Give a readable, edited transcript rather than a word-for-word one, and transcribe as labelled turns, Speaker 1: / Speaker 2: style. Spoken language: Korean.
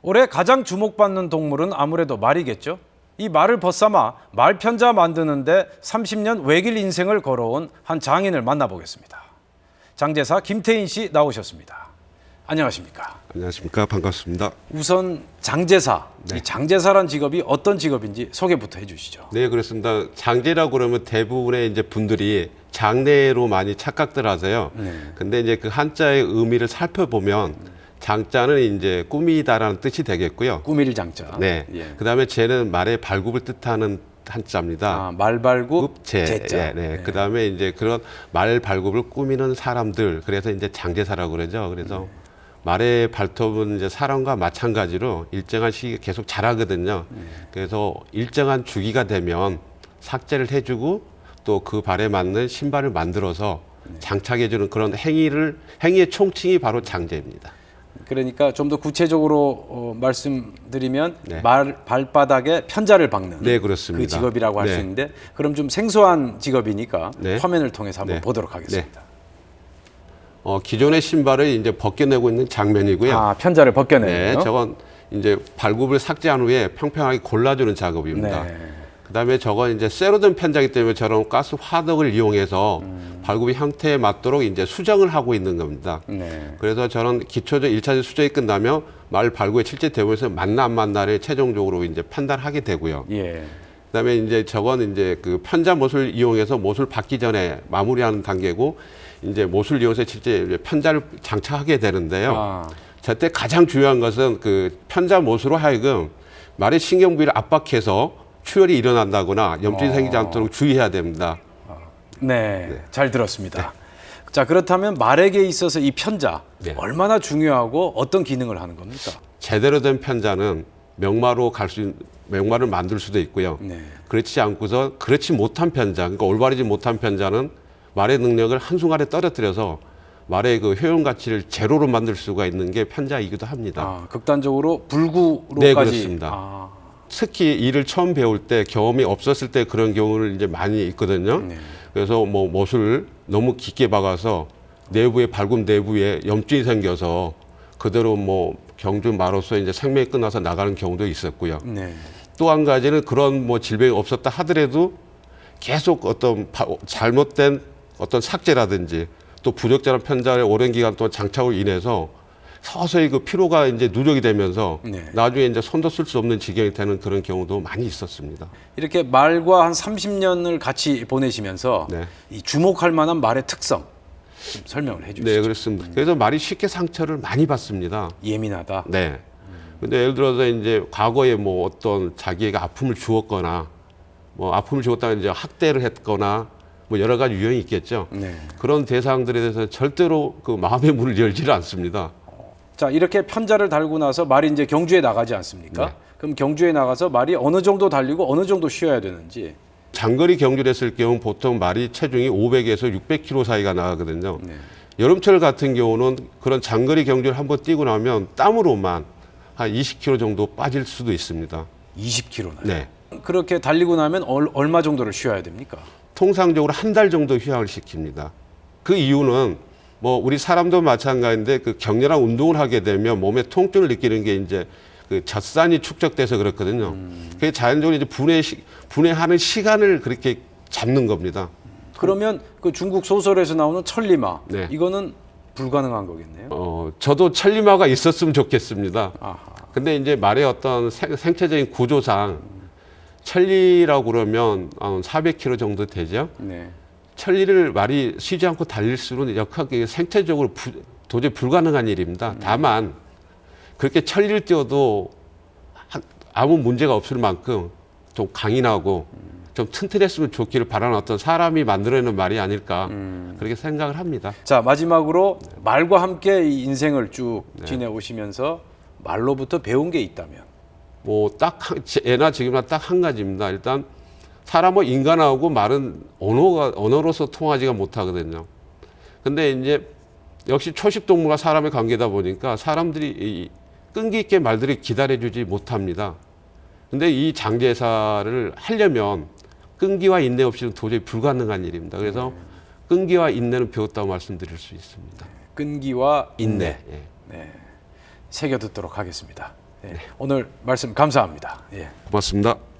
Speaker 1: 올해 가장 주목받는 동물은 아무래도 말이겠죠. 이 말을 벗삼아 말편자 만드는데 30년 외길 인생을 걸어온 한 장인을 만나보겠습니다. 장제사 김태인 씨 나오셨습니다. 안녕하십니까?
Speaker 2: 안녕하십니까? 반갑습니다.
Speaker 1: 우선 장제사,
Speaker 2: 네.
Speaker 1: 이 장제사란 직업이 어떤 직업인지 소개부터 해주시죠.
Speaker 2: 네, 그렇습니다. 장제라고 그러면 대부분의 이제 분들이 장례로 많이 착각들 하세요. 근데 이제 그 한자의 의미를 살펴보면 장자는 이제 꾸미다라는 뜻이 되겠고요.
Speaker 1: 꾸밀 장자.
Speaker 2: 네.
Speaker 1: 예.
Speaker 2: 그다음에 제는 말의 발굽을 뜻하는 한자입니다.
Speaker 1: 아, 말발굽
Speaker 2: 제.
Speaker 1: 제자.
Speaker 2: 예, 네. 그다음에 이제 그런 말 발굽을 꾸미는 사람들, 그래서 이제 장제사라고 그러죠. 그래서 말의 발톱은 이제 사람과 마찬가지로 일정한 시기에 계속 자라거든요. 그래서 일정한 주기가 되면 삭제를 해주고 또 그 발에 맞는 신발을 만들어서 장착해주는 그런 행위의 총칭이 바로 장제입니다.
Speaker 1: 그러니까 좀 더 구체적으로 말씀드리면
Speaker 2: 네.
Speaker 1: 말 발바닥에 편자를 박는
Speaker 2: 네, 그렇습니다.
Speaker 1: 그 직업이라고 할 수
Speaker 2: 네.
Speaker 1: 있는데 그럼 좀 생소한 직업이니까
Speaker 2: 네.
Speaker 1: 화면을 통해서 한번
Speaker 2: 네.
Speaker 1: 보도록 하겠습니다.
Speaker 2: 기존의 신발을 이제 벗겨내고 있는 장면이고요.
Speaker 1: 아, 편자를
Speaker 2: 네,
Speaker 1: 벗겨내요.
Speaker 2: 저건 이제 발굽을 삭제한 후에 평평하게 골라주는 작업입니다.
Speaker 1: 네.
Speaker 2: 그다음에 저건 이제 쇠로된 편자이기 때문에 저런 가스 화덕을 이용해서 발굽의 형태에 맞도록 이제 수정을 하고 있는 겁니다.
Speaker 1: 네.
Speaker 2: 그래서 저는 기초적 1차적 수정이 끝나면 말 발굽의 실제 대부분에서 맞나 안 맞나를 최종적으로 이제 판단하게 되고요.
Speaker 1: 예.
Speaker 2: 그다음에 이제 저건 이제 그 편자 못을 이용해서 못을 받기 전에 마무리하는 단계고 이제 못을 이용해서 실제 편자를 장착하게 되는데요.
Speaker 1: 아,
Speaker 2: 저때 가장 중요한 것은 그 편자 못으로 하여금 말의 신경 부위를 압박해서 출혈이 일어난다거나 염증이 생기지 않도록 주의해야 됩니다.
Speaker 1: 네. 잘 들었습니다. 자, 그렇다면 말에게 있어서 이 편자
Speaker 2: 네.
Speaker 1: 얼마나 중요하고 어떤 기능을 하는 겁니까?
Speaker 2: 제대로 된 편자는 명마를 만들 수도 있고요.
Speaker 1: 네.
Speaker 2: 그렇지 않고서 그렇지 못한 편자, 그러니까 올바르지 못한 편자는 말의 능력을 한순간에 떨어뜨려서 말의 그 효용 가치를 제로로 만들 수가 있는 게 편자이기도 합니다.
Speaker 1: 아, 극단적으로 불구로까지.
Speaker 2: 네, 그렇습니다.
Speaker 1: 아,
Speaker 2: 특히 일을 처음 배울 때 경험이 없었을 때 그런 경우를 이제 많이 있거든요.
Speaker 1: 네.
Speaker 2: 그래서 뭐 못을 너무 깊게 박아서 내부에 발굽 내부에 염증이 생겨서 그대로 뭐 경주 마로서 이제 생명이 끝나서 나가는 경우도 있었고요.
Speaker 1: 네.
Speaker 2: 또 한 가지는 그런 뭐 질병이 없었다 하더라도 계속 어떤 잘못된 어떤 삭제라든지 또 부적절한 편자를 오랜 기간 동안 장착으로 인해서 서서히 그 피로가 이제 누적이 되면서
Speaker 1: 네.
Speaker 2: 나중에 이제 손도 쓸 수 없는 지경이 되는 그런 경우도 많이 있었습니다.
Speaker 1: 이렇게 말과 한 30년을 같이 보내시면서
Speaker 2: 네.
Speaker 1: 이 주목할 만한 말의 특성 좀 설명을 해주시죠.
Speaker 2: 네, 그렇습니다. 그래서 말이 쉽게 상처를 많이 받습니다.
Speaker 1: 예민하다.
Speaker 2: 네. 근데 예를 들어서 이제 과거에 뭐 어떤 자기에게 아픔을 주었거나 뭐 아픔을 주었다가 이제 학대를 했거나 뭐 여러 가지 유형이 있겠죠.
Speaker 1: 네.
Speaker 2: 그런 대상들에 대해서 절대로 그 마음의 문을 열지를 않습니다.
Speaker 1: 자, 이렇게 편자를 달고 나서 말이 이제 경주에 나가지 않습니까?
Speaker 2: 네.
Speaker 1: 그럼 경주에 나가서 말이 어느 정도 달리고 어느 정도 쉬어야 되는지.
Speaker 2: 장거리 경주를 했을 경우 보통 말이 체중이 500에서 600kg 사이가 나가거든요.
Speaker 1: 네.
Speaker 2: 여름철 같은 경우는 그런 장거리 경주를 한번 뛰고 나면 땀으로만 한 20kg 정도 빠질 수도 있습니다.
Speaker 1: 20km나.
Speaker 2: 네.
Speaker 1: 그렇게 달리고 나면 얼마 정도를 쉬어야 됩니까?
Speaker 2: 통상적으로 한 달 정도 휴양을 시킵니다. 그 이유는 뭐 우리 사람도 마찬가지인데 그 격렬한 운동을 하게 되면 몸에 통증을 느끼는 게 이제 그 젖산이 축적돼서 그렇거든요. 그게 자연적으로 이제 분해하는 시간을 그렇게 잡는 겁니다.
Speaker 1: 그러면 그 중국 소설에서 나오는 천리마
Speaker 2: 네.
Speaker 1: 이거는 불가능한 거겠네요.
Speaker 2: 저도 천리마가 있었으면 좋겠습니다.
Speaker 1: 아하.
Speaker 2: 근데 이제 말의 어떤 생체적인 구조상 천리라고 그러면 400km 정도 되죠.
Speaker 1: 네.
Speaker 2: 천리를 말이 쉬지 않고 달릴 수는 역하게 생체적으로 도저히 불가능한 일입니다. 다만 그렇게 천리를 뛰어도 아무 문제가 없을 만큼 좀 강인하고 좀 튼튼했으면 좋기를 바라는 어떤 사람이 만들어내는 말이 아닐까 그렇게 생각을 합니다.
Speaker 1: 자, 마지막으로 말과 함께 이 인생을 쭉 지내오시면서 말로부터 배운 게 있다면?
Speaker 2: 뭐 딱 예나 지금이나 딱 한 가지입니다. 일단 사람은 인간하고 말은 언어로서 통하지가 못하거든요. 근데 이제 역시 초식 동물과 사람의 관계다 보니까 사람들이 이 끈기 있게 말들이 기다려주지 못합니다. 근데 이 장제사를 하려면 끈기와 인내 없이는 도저히 불가능한 일입니다. 그래서 끈기와 인내는 배웠다고 말씀드릴 수 있습니다.
Speaker 1: 끈기와 인내.
Speaker 2: 예.
Speaker 1: 네. 새겨 듣도록 하겠습니다. 오늘 말씀 감사합니다. 예.
Speaker 2: 고맙습니다.